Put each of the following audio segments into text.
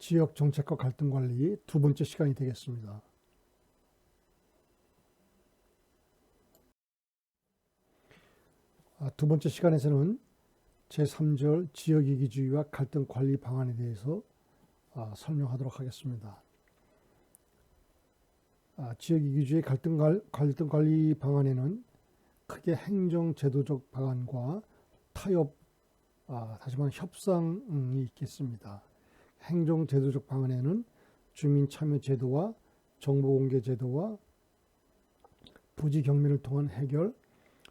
지역 정책과 갈등 관리 두 번째 시간이 되겠습니다. 두 번째 시간에서는 제3절 지역이기주의와 갈등 관리 방안에 대해서 설명하도록 하겠습니다. 지역이기주의 갈등 관리 방안에는 크게 행정제도적 방안과 타협, 다시 말해 협상이 있겠습니다. 행정제도적 방안에는 주민참여제도와 정보공개제도와 부지 경매를 통한 해결,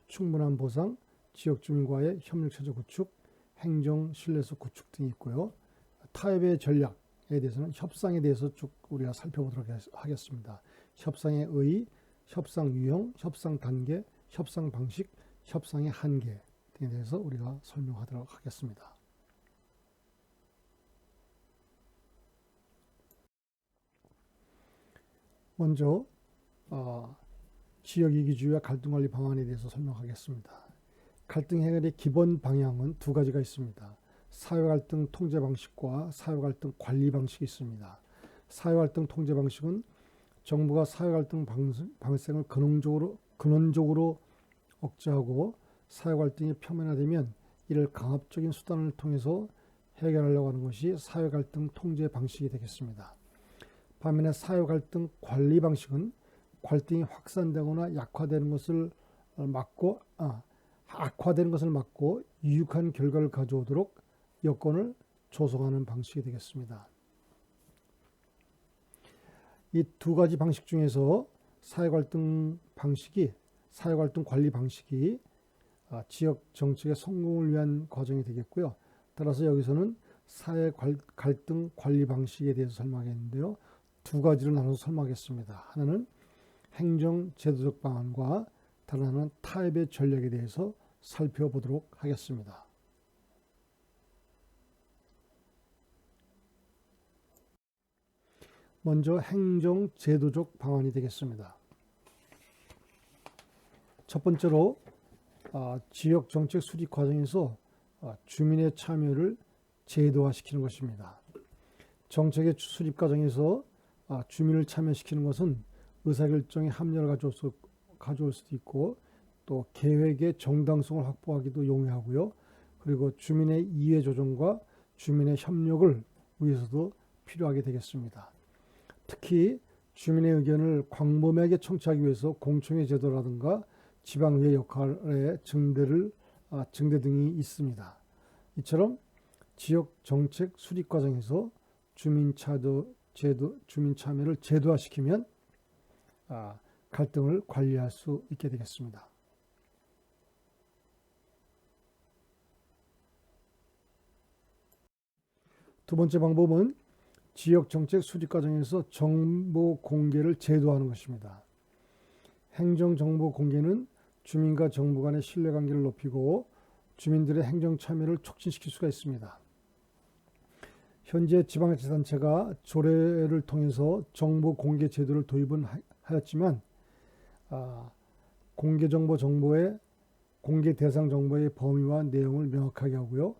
충분한 보상, 지역주민과의 협력체제 구축, 행정신뢰성 구축 등이 있고요. 타협의 전략에 대해서는 협상에 대해서 쭉 우리가 살펴보도록 하겠습니다. 협상의 의, 협상 유형, 협상 단계, 협상 방식, 협상의 한계 등에 대해서 우리가 설명하도록 하겠습니다. 먼저 지역이기주의와 갈등관리 방안에 대해서 설명하겠습니다. 갈등 해결의 기본 방향은 두 가지가 있습니다. 사회갈등 통제 방식과 사회갈등 관리 방식이 있습니다. 사회갈등 통제 방식은 정부가 사회갈등 발생을 근원적으로 억제하고 사회갈등이 표면화되면 이를 강압적인 수단을 통해서 해결하려고 하는 것이 사회갈등 통제 방식이 되겠습니다. 반면에 사회갈등 관리 방식은 갈등이 확산되거나 악화되는 것을 막고 유익한 결과를 가져오도록 여건을 조성하는 방식이 되겠습니다. 이 두 가지 방식 중에서 사회갈등 관리 방식이 지역 정책의 성공을 위한 과정이 되겠고요. 따라서 여기서는 사회갈등 관리 방식에 대해서 설명하겠는데요. 두 가지로 나눠서 설명하겠습니다. 하나는 행정제도적 방안과 다른 하나는 타협의 전략에 대해서 살펴보도록 하겠습니다. 먼저 행정제도적 방안이 되겠습니다. 첫 번째로 지역정책 수립 과정에서 주민의 참여를 제도화시키는 것입니다. 정책의 수립 과정에서 주민을 참여시키는 것은 의사결정에 합리화를 가져올 수도 있고 또 계획의 정당성을 확보하기도 용이하고요. 그리고 주민의 이해 조정과 주민의 협력을 위해서도 필요하게 되겠습니다. 특히 주민의 의견을 광범위하게 청취하기 위해서 공청회 제도라든가 지방의회 역할의 증대 등이 있습니다. 이처럼 지역 정책 수립 과정에서 주민 참여를 제도화시키면 갈등을 관리할 수 있게 되겠습니다. 두 번째 방법은 지역 정책 수립 과정에서 정보 공개를 제도화하는 것입니다. 행정 정보 공개는 주민과 정부 간의 신뢰관계를 높이고 주민들의 행정 참여를 촉진시킬 수가 있습니다. 현재 지방자치단체가 조례를 통해서 정보 공개 제도를 도입은 하였지만 공개 대상 정보의 범위와 내용을 명확하게 하고요.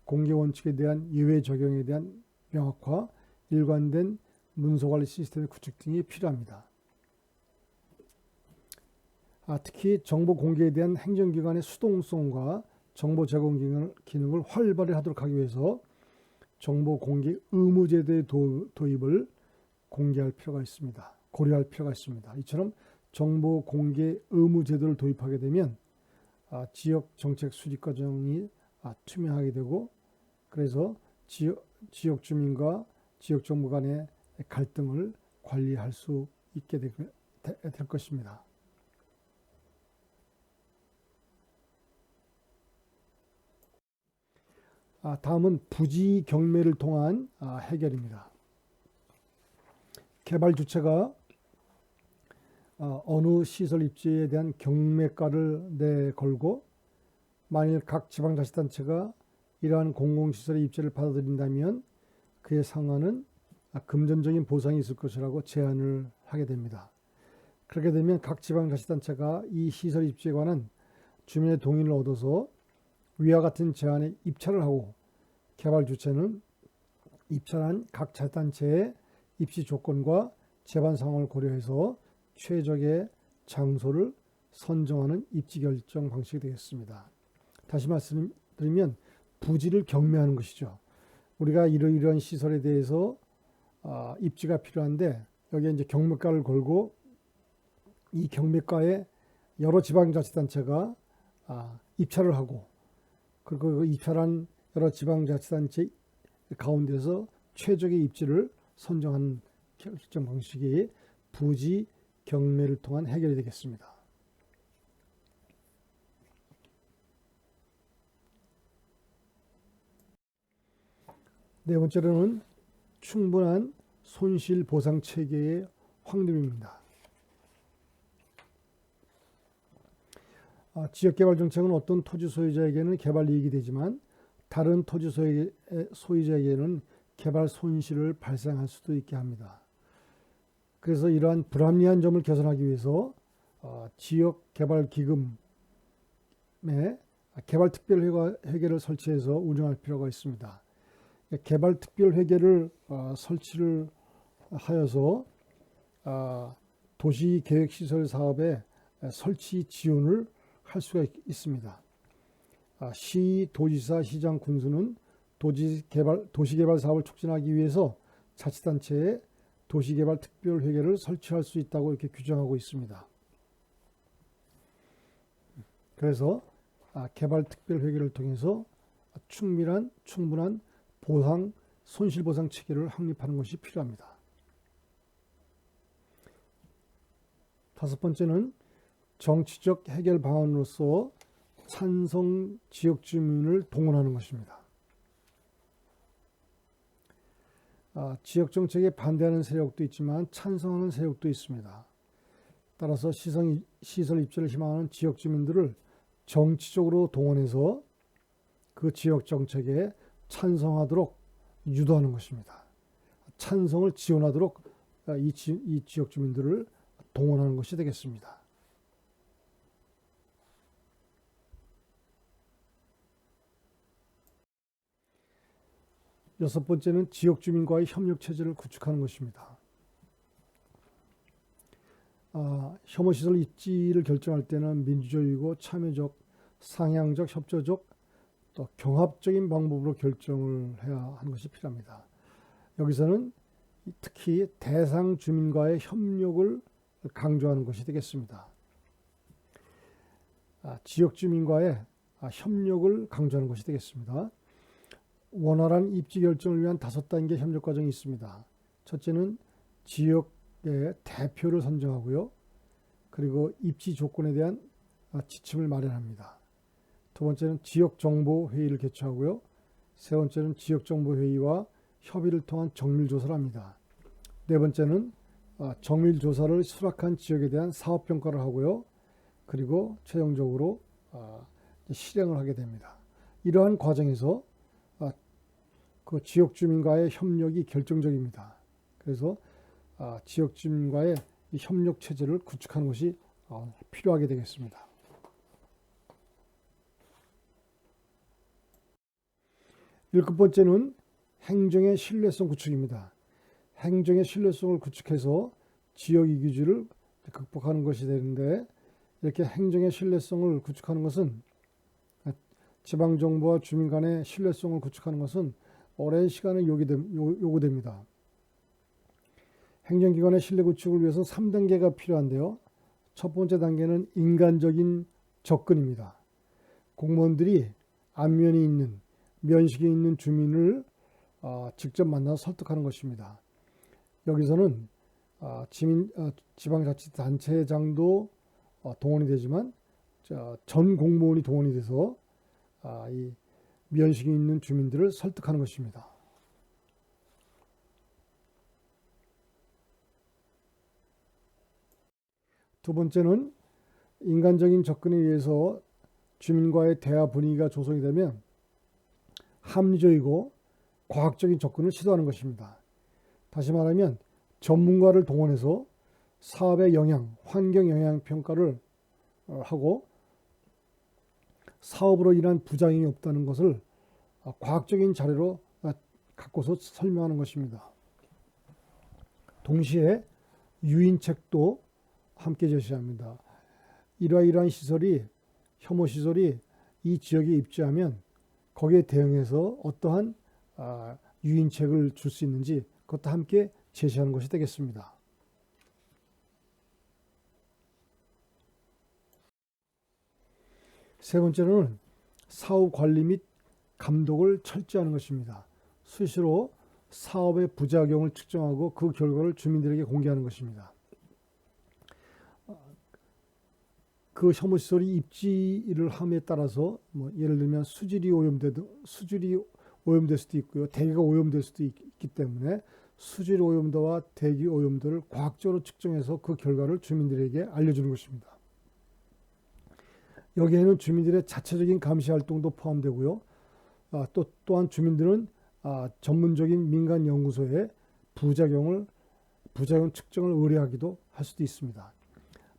공개 원칙에 대한 예외 적용에 대한 명확화, 일관된 문서관리 시스템의 구축 등이 필요합니다. 특히 정보 공개에 대한 행정기관의 수동성과 정보 제공 기능을 활발히 하도록 하기 위해서 정보 공개 의무제도의 도입을 고려할 필요가 있습니다. 이처럼 정보 공개 의무제도를 도입하게 되면 지역 정책 수립 과정이 투명하게 되고 그래서 지역 주민과 지역 정부 간의 갈등을 관리할 수 있게 될 것입니다. 다음은 부지 경매를 통한 해결입니다. 개발 주체가 어느 시설 입지에 대한 경매가를 내걸고 만일 각 지방자치단체가 이러한 공공시설의 입지를 받아들인다면 그에 상환은 금전적인 보상이 있을 것이라고 제안을 하게 됩니다. 그렇게 되면 각 지방자치단체가 이 시설 입지에 관한 주민의 동의를 얻어서 위와 같은 제안에 입찰을 하고 개발 주체는 입찰한 각 자치단체의 입시 조건과 재반 상황을 고려해서 최적의 장소를 선정하는 입지 결정 방식이 되겠습니다. 다시 말씀드리면 부지를 경매하는 것이죠. 우리가 이러이러한 시설에 대해서 입지가 필요한데 여기에 이제 경매가를 걸고 이 경매가에 여러 지방자치단체가 입찰을 하고 그리고 그 입찰한 여러 지방자치단체 가운데서 최적의 입지를 선정하는 결정 방식이 부지 경매를 통한 해결이 되겠습니다. 네 번째로는 충분한 손실 보상 체계의 확립입니다. 지역개발 정책은 어떤 토지 소유자에게는 개발 이익이 되지만 다른 토지 소유자에게는 개발 손실을 발생할 수도 있게 합니다. 그래서 이러한 불합리한 점을 개선하기 위해서 지역개발기금에 개발특별회계를 설치해서 운영할 필요가 있습니다. 개발특별회계를 설치를 하여서 도시계획시설 사업에 설치 지원을 할 수가 있습니다. 시, 도지사, 시장, 군수는 도시개발 사업을 촉진하기 위해서 자치단체에 도시개발 특별회계를 설치할 수 있다고 이렇게 규정하고 있습니다. 그래서 개발특별회계를 통해서 충분한 손실보상 체계를 확립하는 것이 필요합니다. 다섯 번째는 정치적 해결 방안으로서 찬성 지역 주민을 동원하는 것입니다. 지역 정책에 반대하는 세력도 있지만 찬성하는 세력도 있습니다. 따라서 시설 입지를 희망하는 지역 주민들을 정치적으로 동원해서 그 지역 정책에 찬성하도록 유도하는 것입니다. 찬성을 지원하도록 이 지역 주민들을 동원하는 것이 되겠습니다. 여섯 번째는 지역 주민과의 협력 체제를 구축하는 것입니다. 혐오시설 입지를 결정할 때는 민주적이고 참여적, 상향적, 협조적, 또 경합적인 방법으로 결정을 해야 하는 것이 필요합니다. 여기서는 특히 대상 주민과의 협력을 강조하는 것이 되겠습니다. 지역 주민과의 협력을 강조하는 것이 되겠습니다. 원활한 입지 결정을 위한 5단계 협력 과정이 있습니다. 첫째는 지역의 대표를 선정하고요. 그리고 입지 조건에 대한 지침을 마련합니다. 두 번째는 지역정보회의를 개최하고요. 세 번째는 지역정보회의와 협의를 통한 정밀조사를 합니다. 네 번째는 정밀조사를 수락한 지역에 대한 사업평가를 하고요. 그리고 최종적으로 실행을 하게 됩니다. 이러한 과정에서 그 지역 주민과의 협력이 결정적입니다. 그래서 지역 주민과의 이 협력 체제를 구축하는 것이 필요하게 되겠습니다. 일곱 번째는 행정의 신뢰성 구축입니다. 행정의 신뢰성을 구축해서 지역 이기주의를 극복하는 것이 되는데 이렇게 행정의 신뢰성을 구축하는 것은 지방정부와 주민 간의 신뢰성을 구축하는 것은 오랜 시간이 요구됩니다. 행정기관의 신뢰 구축을 위해서 3단계가 필요한데요. 첫 번째 단계는 인간적인 접근입니다. 공무원들이 안면이 있는, 면식이 있는 주민을 직접 만나서 설득하는 것입니다. 여기서는 지방자치단체장도 동원이 되지만 전 공무원이 동원이 돼서 이 면식이 있는 주민들을 설득하는 것입니다. 두 번째는 인간적인 접근에 의해서 주민과의 대화 분위기가 조성이 되면 합리적이고 과학적인 접근을 시도하는 것입니다. 다시 말하면 전문가를 동원해서 사업의 영향, 환경 영향 평가를 하고 사업으로 인한 부작용이 없다는 것을 과학적인 자료로 갖고서 설명하는 것입니다. 동시에 유인책도 함께 제시합니다. 이러이러한 시설이, 혐오 시설이 이 지역에 입주하면 거기에 대응해서 어떠한 유인책을 줄 수 있는지 그것도 함께 제시하는 것이 되겠습니다. 세 번째로는 사업 관리 및 감독을 철저히 하는 것입니다. 수시로 사업의 부작용을 측정하고 그 결과를 주민들에게 공개하는 것입니다. 그 혐오시설이 입지를 함에 따라서 예를 들면 수질이 오염될 수도 있고요. 대기가 오염될 수도 있기 때문에 수질 오염도와 대기 오염도를 과학적으로 측정해서 그 결과를 주민들에게 알려주는 것입니다. 여기에는 주민들의 자체적인 감시 활동도 포함되고요. 또한 주민들은 전문적인 민간 연구소에 부작용 측정을 의뢰하기도 할 수도 있습니다.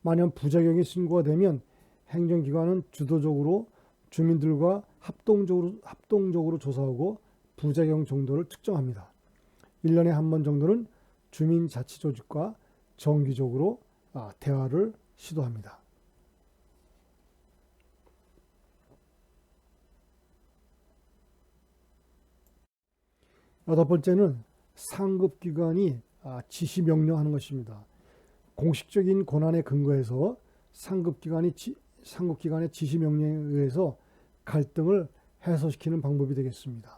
만약 부작용이 신고가 되면 행정기관은 주도적으로 주민들과 합동적으로 조사하고 부작용 정도를 측정합니다. 1년에 한 번 정도는 주민자치조직과 정기적으로 대화를 시도합니다. 여덟 번째는 상급기관이 지시명령하는 것입니다. 공식적인 권한에 근거해서 상급기관의 지시명령에 의해서 갈등을 해소시키는 방법이 되겠습니다.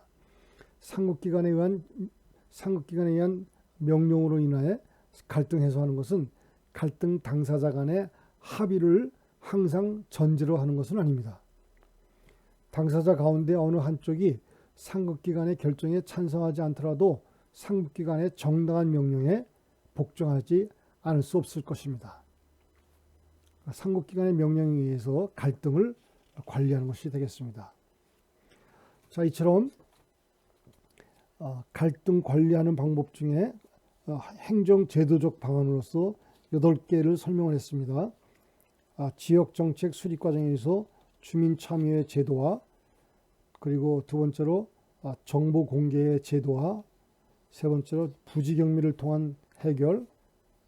상급기관에 의한 명령으로 인하여 갈등 해소하는 것은 갈등 당사자 간의 합의를 항상 전제로 하는 것은 아닙니다. 당사자 가운데 어느 한쪽이 상급기관의 결정에 찬성하지 않더라도 상급기관의 정당한 명령에 복종하지 않을 수 없을 것입니다. 상급기관의 명령에 의해서 갈등을 관리하는 것이 되겠습니다. 자, 이처럼 갈등 관리하는 방법 중에 행정제도적 방안으로서 8개를 설명을 했습니다. 지역정책 수립 과정에서 주민 참여의 제도화, 그리고 두 번째로 정보 공개의 제도화, 세 번째로 부지 경미를 통한 해결,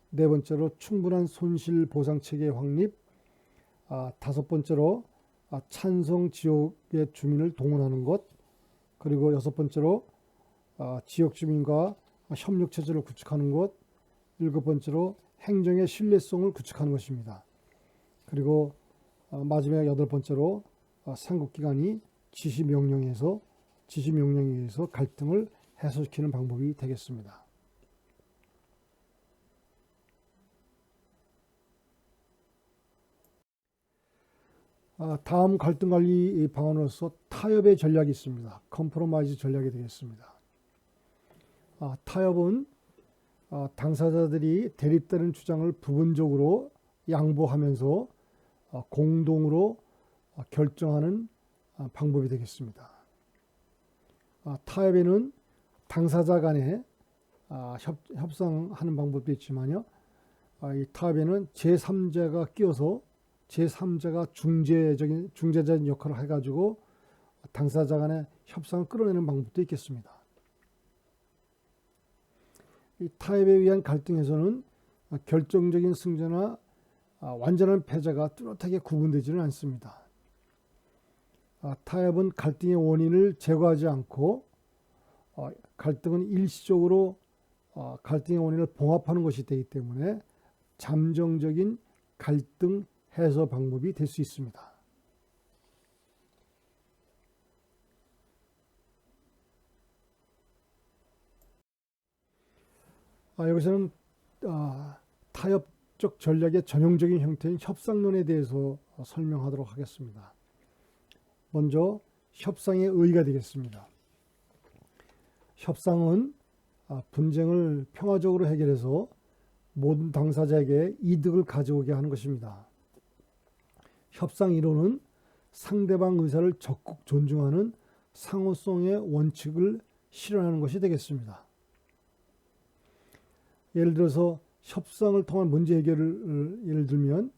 네 번째로 충분한 손실 보상 체계 확립, 다섯 번째로 찬성 지역의 주민을 동원하는 것, 그리고 여섯 번째로 지역 주민과 협력 체제를 구축하는 것, 일곱 번째로 행정의 신뢰성을 구축하는 것입니다. 그리고 마지막 여덟 번째로 상급기관이 지시명령에 의해서 갈등을 해소시키는 방법이 되겠습니다. 다음 갈등관리 방안으로서 타협의 전략이 있습니다. 컴프로마이즈 전략이 되겠습니다. 타협은 당사자들이 대립되는 주장을 부분적으로 양보하면서 공동으로 결정하는 방법이 되겠습니다. 타협에는 당사자 간에 협상하는 방법도 있지만요. 이 타협에는 제3자가 끼어서 제3자가 중재자인 역할을 해가지고 당사자 간의 협상을 끌어내는 방법도 있겠습니다. 이 타협에 의한 갈등에서는 결정적인 승자나 완전한 패자가 뚜렷하게 구분되지는 않습니다. 타협은 갈등의 원인을 제거하지 않고 갈등은 일시적으로 갈등의 원인을 봉합하는 것이 되기 때문에 잠정적인 갈등 해소 방법이 될 수 있습니다. 여기서는 타협적 전략의 전형적인 형태인 협상론에 대해서 설명하도록 하겠습니다. 먼저 협상의 의의가 되겠습니다. 협상은 분쟁을 평화적으로 해결해서 모든 당사자에게 이득을 가져오게 하는 것입니다. 협상 이론은 상대방 의사를 적극 존중하는 상호성의 원칙을 실현하는 것이 되겠습니다. 예를 들어서 협상을 통한 문제 해결을 예를 들면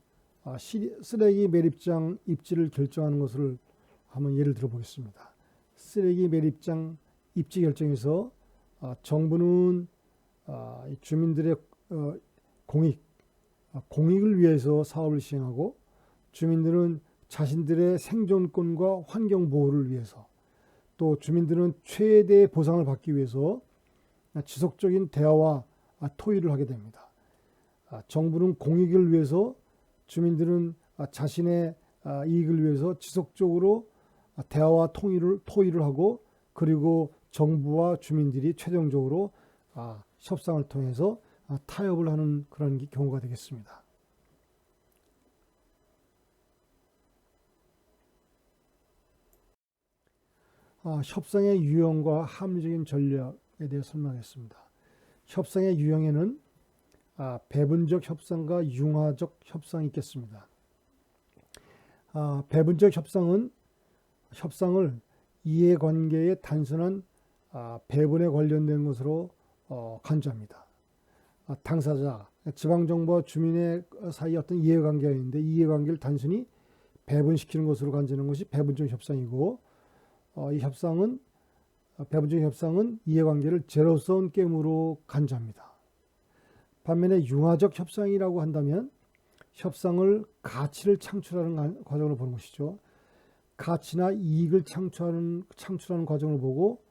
쓰레기 매립장 입지를 결정하는 것을 한번 예를 들어 보겠습니다. 쓰레기 매립장 입지 결정에서 정부는 이 주민들의 공익을 위해서 사업을 시행하고, 주민들은 자신들의 생존권과 환경 보호를 위해서, 또 주민들은 최대의 보상을 받기 위해서 지속적인 대화와 토의를 하게 됩니다. 정부는 공익을 위해서, 주민들은 자신의 이익을 위해서 지속적으로 대화와 토의를 하고, 그리고 정부와 주민들이 최종적으로 협상을 통해서 타협을 하는 그런 경우가 되겠습니다. 협상의 유형과 합리적인 전략에 대해 설명하겠습니다. 협상의 유형에는 배분적 협상과 융화적 협상이 있겠습니다. 배분적 협상은 협상을 이해관계의 단순한 배분에 관련된 것으로 간주합니다. 당사자, 지방정부와 주민의 사이 어떤 이해관계가 있는데, 이 이해관계를 단순히 배분시키는 것으로 간주하는 것이 배분적 협상이고, 이 배분적 협상은 이해관계를 제로섬 게임으로 간주합니다. 반면에 융화적 협상이라고 한다면 협상을 가치를 창출하는 과정으로 보는 것이죠. 가치나 이익을 창출하는 과정을 보고,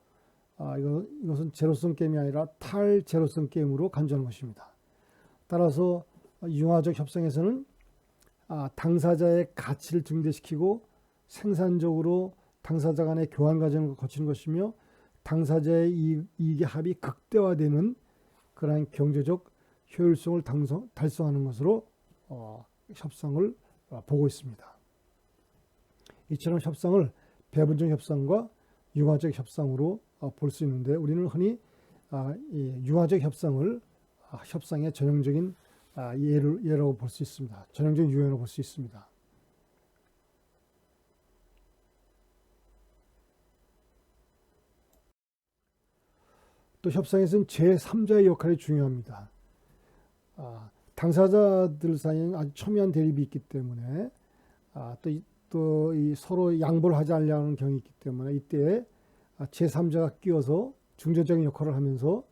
이것은 제로섬 게임이 아니라 탈제로섬 게임으로 간주하는 것입니다. 따라서 융화적 협상에서는 당사자의 가치를 증대시키고 생산적으로 당사자 간의 교환 과정을 거치는 것이며, 당사자의 이익의 합이 극대화되는 그러한 경제적 효율성을 달성하는 것으로 협상을 보고 있습니다. 이처럼 협상을 배분적 협상과 융화적 협상으로 볼 수 있는데, 우리는 흔히 이 융화적 협상을 협상의 전형적인 예라고 볼 수 있습니다. 전형적인 유형으로 볼 수 있습니다. 또 협상에서는 제3자의 역할이 중요합니다. 당사자들 사이에 아주 첨예한 대립이 있기 때문에, 또 이 서로 양보를 하지 않으려는 경향이 있기 때문에, 이때 제3자가 끼어서 중재적인 역할을 하면서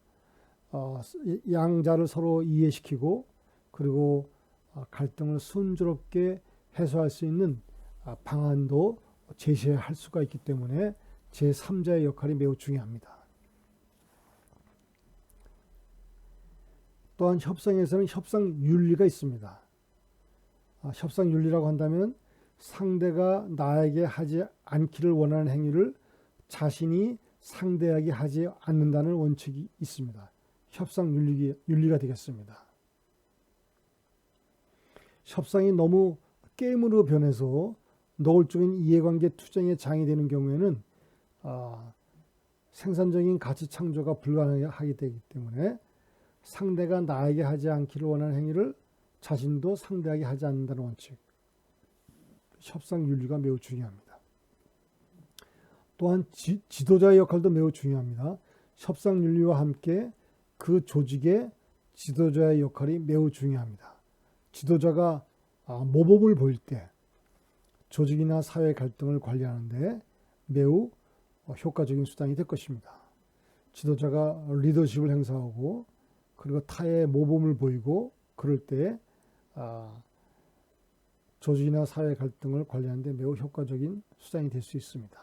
양자를 서로 이해시키고, 그리고 갈등을 순조롭게 해소할 수 있는 방안도 제시할 수가 있기 때문에 제3자의 역할이 매우 중요합니다. 또한 협상에서는 협상 윤리가 있습니다. 협상 윤리라고 한다면 상대가 나에게 하지 않기를 원하는 행위를 자신이 상대에게 하지 않는다는 원칙이 있습니다. 협상 윤리가 되겠습니다. 협상이 너무 게임으로 변해서 노골적인 이해관계 투쟁의 장이 되는 경우에는 생산적인 가치 창조가 불가능하게 되기 때문에, 상대가 나에게 하지 않기를 원하는 행위를 자신도 상대에게 하지 않는다는 원칙, 협상 윤리가 매우 중요합니다. 또한 지도자의 역할도 매우 중요합니다. 협상 윤리와 함께 그 조직의 지도자의 역할이 매우 중요합니다. 지도자가 모범을 보일 때 조직이나 사회 갈등을 관리하는데 매우 효과적인 수단이 될 것입니다. 지도자가 리더십을 행사하고, 그리고 타의 모범을 보이고, 그럴 때 조직이나 사회 갈등을 관리하는 데 매우 효과적인 수단이 될 수 있습니다.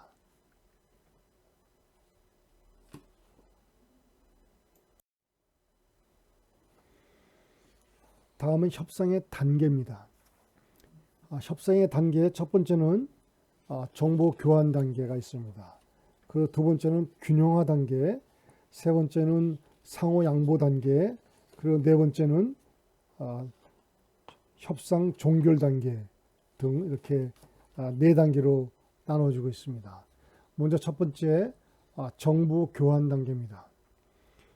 다음은 협상의 단계입니다. 협상의 단계 첫 번째는 정보 교환 단계가 있습니다. 그리고 두 번째는 균형화 단계, 세 번째는 상호 양보 단계, 그리고 네 번째는 협상 종결 단계 등 이렇게 네 단계로 나눠지고 있습니다. 먼저 첫 번째 정보 교환 단계입니다.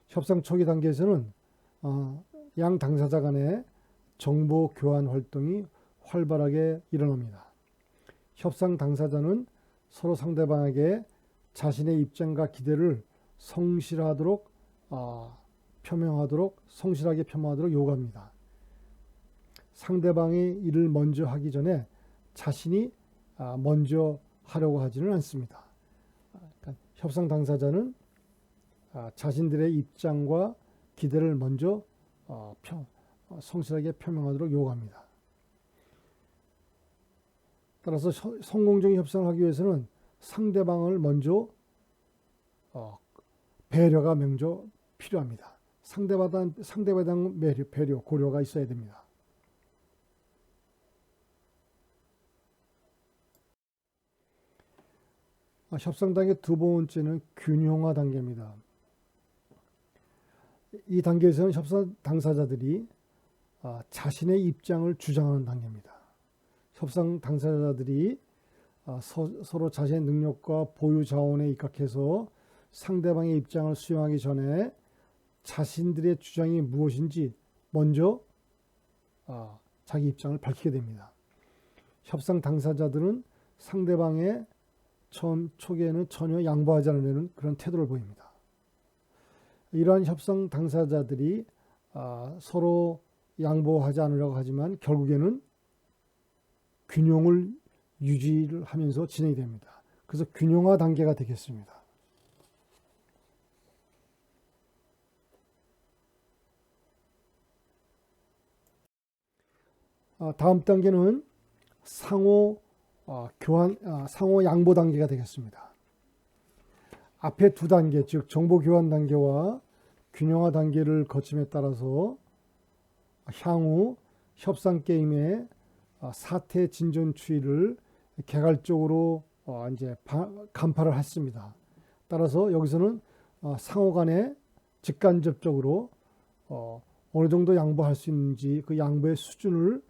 협상 초기 단계에서는 양 당사자 간의 정보 교환 활동이 활발하게 일어납니다. 협상 당사자는 서로 상대방에게 자신의 입장과 기대를 성실하게 표명하도록 요구합니다. 상대방이 이를 먼저 하기 전에 자신이 먼저 하려고 하지는 않습니다. 협상 당사자는 자신들의 입장과 기대를 먼저 성실하게 표명하도록 요구합니다. 따라서 성공적인 협상을 하기 위해서는 상대방을 먼저 배려가 먼저 필요합니다. 상대방에 대한 배려, 고려가 있어야 됩니다. 협상 단계 두 번째는 균형화 단계입니다. 이 단계에서는 협상 당사자들이 자신의 입장을 주장하는 단계입니다. 협상 당사자들이 서로 자신의 능력과 보유 자원에 입각해서 상대방의 입장을 수용하기 전에 자신들의 주장이 무엇인지 먼저 자기 입장을 밝히게 됩니다. 협상 당사자들은 상대방의 초기에는 전혀 양보하지 않으려는 그런 태도를 보입니다. 이러한 협상 당사자들이 서로 양보하지 않으려고 하지만 결국에는 균형을 유지를 하면서 진행이 됩니다. 그래서 균형화 단계가 되겠습니다. 다음 단계는 상호 양보 단계가 되겠습니다. 앞에 두 단계, 즉 정보 교환 단계와 균형화 단계를 거침에 따라서 향후 협상 게임의 사태 진전 추이를 개괄적으로 이제 간파를 했습니다. 따라서 여기서는 상호 간에 직간접적으로 어느 정도 양보할 수 있는지 그 양보의 수준을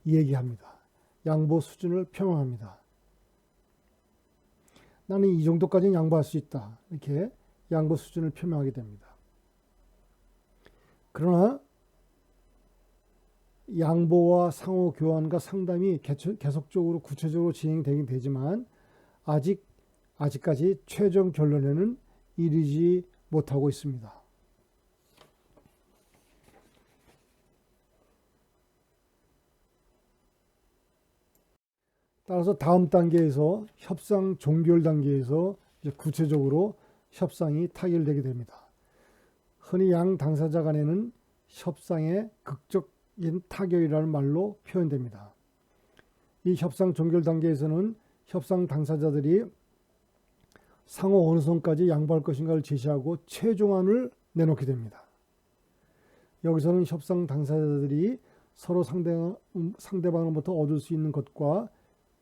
얘기합니다. 양보 수준을 표명합니다. 나는 이 정도까지는 양보할 수 있다. 이렇게 양보 수준을 표명하게 됩니다. 그러나 양보와 상호 교환과 상담이 계속적으로 구체적으로 진행되긴 되지만 아직까지 최종 결론에는 이르지 못하고 있습니다. 따라서 다음 단계에서 협상 종결 단계에서 이제 구체적으로 협상이 타결되게 됩니다. 흔히 양 당사자 간에는 협상의 극적인 타결이라는 말로 표현됩니다. 이 협상 종결 단계에서는 협상 당사자들이 상호 어느 선까지 양보할 것인가를 제시하고 최종안을 내놓게 됩니다. 여기서는 협상 당사자들이 서로 상대방으로부터 얻을 수 있는 것과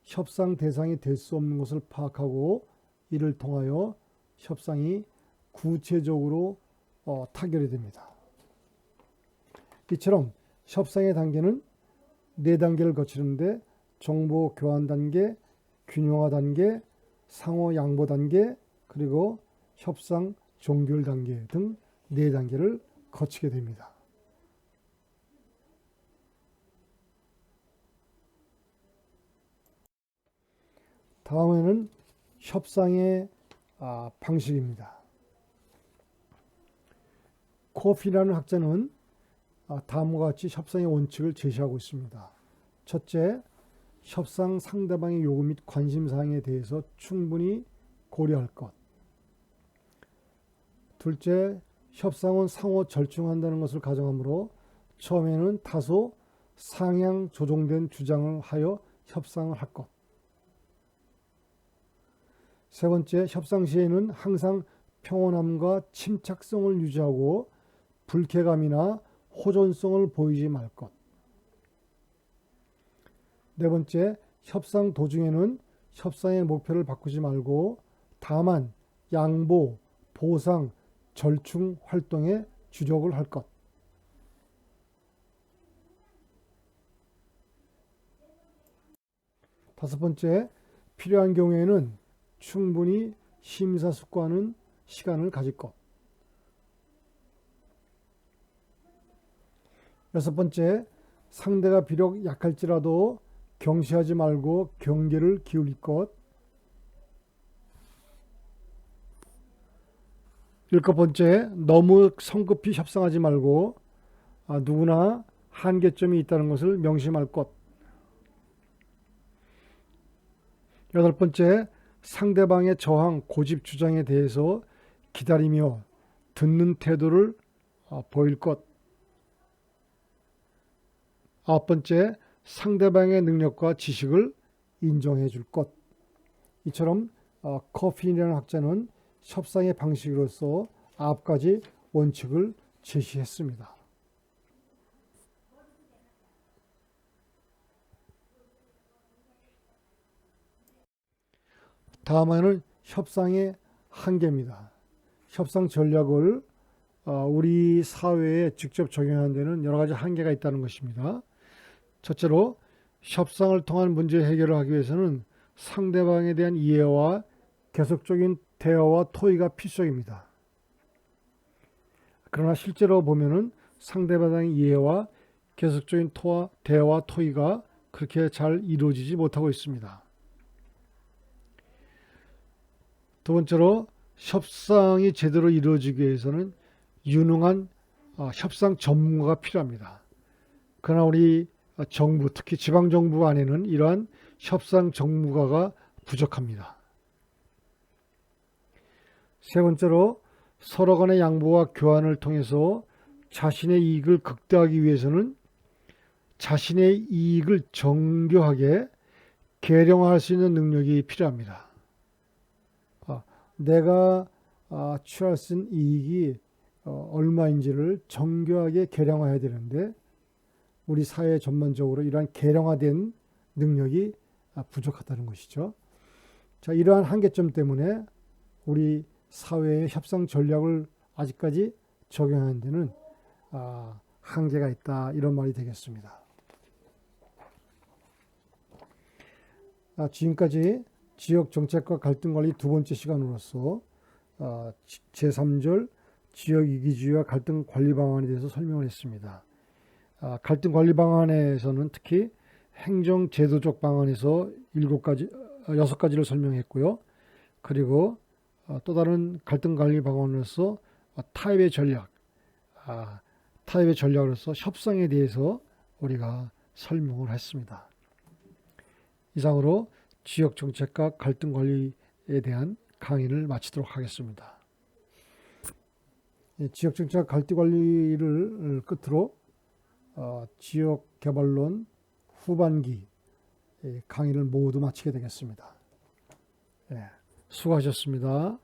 협상 대상이 될 수 없는 것을 파악하고 이를 통하여 협상이 구체적으로 타결이 됩니다. 이처럼 협상의 단계는 4단계를 거치는데 정보 교환 단계, 균형화 단계, 상호 양보 단계, 그리고 협상 종결 단계 등 4단계를 거치게 됩니다. 다음에는 협상의 방식입니다. 코피라는 학자는 다음과 같이 협상의 원칙을 제시하고 있습니다. 첫째, 협상 상대방의 요구 및 관심사항에 대해서 충분히 고려할 것. 둘째, 협상은 상호 절충한다는 것을 가정하므로 처음에는 다소 상향 조정된 주장을 하여 협상을 할 것. 세 번째, 협상 시에는 항상 평온함과 침착성을 유지하고 불쾌감이나 호전성을 보이지 말 것. 네 번째, 협상 도중에는 협상의 목표를 바꾸지 말고 다만 양보, 보상, 절충 활동에 주력을 할 것. 다섯 번째, 필요한 경우에는 충분히 심사숙고하는 시간을 가질 것. 여섯 번째, 상대가 비록 약할지라도 경시하지 말고 경계를 기울일 것. 일곱 번째, 너무 성급히 협상하지 말고 누구나 한계점이 있다는 것을 명심할 것. 여덟 번째, 상대방의 저항, 고집 주장에 대해서 기다리며 듣는 태도를 보일 것. 9번째, 상대방의 능력과 지식을 인정해 줄 것. 이처럼 커핀이라는 학자는 협상의 방식으로서 9가지 원칙을 제시했습니다. 다음에는 협상의 한계입니다. 협상 전략을 우리 사회에 직접 적용하는 데는 여러 가지 한계가 있다는 것입니다. 첫째로 협상을 통한 문제 해결을 하기 위해서는 상대방에 대한 이해와 계속적인 대화와 토의가 필수입니다. 그러나 실제로 보면은 상대방의 이해와 계속적인 대화와 토의가 그렇게 잘 이루어지지 못하고 있습니다. 두 번째로 협상이 제대로 이루어지기 위해서는 유능한 협상 전문가가 필요합니다. 그러나 우리 정부, 특히 지방정부 안에는 이러한 협상 전문가가 부족합니다. 세 번째로 서로 간의 양보와 교환을 통해서 자신의 이익을 극대화하기 위해서는 자신의 이익을 정교하게 계량화할 수 있는 능력이 필요합니다. 내가 취할 수 있는 이익이 얼마인지를 정교하게 계량화해야 되는데 우리 사회 전반적으로 이러한 계량화된 능력이 부족하다는 것이죠. 자, 이러한 한계점 때문에 우리 사회의 협상 전략을 아직까지 적용하는 데는 한계가 있다, 이런 말이 되겠습니다. 지금까지 지역 정책과 갈등 관리 두 번째 시간으로서 제3절 지역 이기주의와 갈등 관리 방안에 대해서 설명을 했습니다. 갈등 관리 방안에서는 특히 행정 제도적 방안에서 6가지를 설명했고요. 그리고 또 다른 갈등 관리 방안으로서 타협의 전략으로서 협상에 대해서 우리가 설명을 했습니다. 이상으로 지역 정책과 갈등 관리에 대한 강의를 마치도록 하겠습니다. 지역 정책과 갈등 관리를 끝으로 지역 개발론 후반기 강의를 모두 마치게 되겠습니다. 수고하셨습니다.